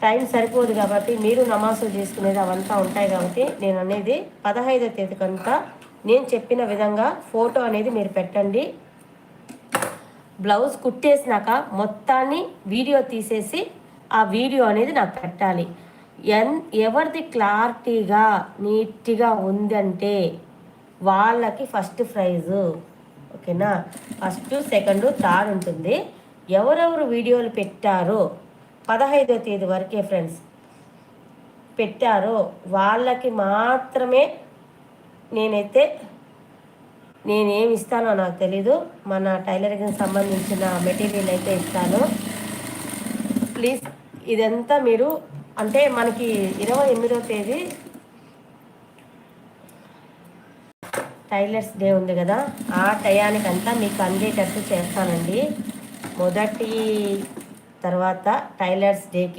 Time సరిపోదు కాబట్టి మీరు నమాజులు చేసుకునేది అవంతా ఉంటాయి కాబట్టి నేను అనేది 15వ తేదీకంతా నేను చెప్పిన విధంగా ఫోటో అనేది మీరు పెట్టండి. బ్లౌజ్ కుట్టేసినాక మొత్తాన్ని వీడియో తీసేసి ఆ వీడియో అనేది నాకు పెట్టాలి. ఎవరిది క్లారిటీగా నీట్గా ఉందంటే వాళ్ళకి ఫస్ట్ ప్రైజు. ఓకేనా? ఫస్ట్, సెకండ్, థర్డ్ ఉంటుంది. ఎవరెవరు వీడియోలు పెట్టారో 15వ తేదీ వరకే ఫ్రెండ్స్ పెట్టారో వాళ్ళకి మాత్రమే నేనేమి ఇస్తానో నాకు తెలీదు. మన టైలరింగ్కి సంబంధించిన మెటీరియల్ అయితే ఇస్తాను. ప్లీజ్ ఇదంతా మీరు అంటే మనకి 28వ తేదీ టైలర్స్ డే ఉంది కదా, ఆ టయానికంతా మీకు అందేటట్టు చేస్తానండి. మొదటి తర్వాత టైలర్స్ డేకి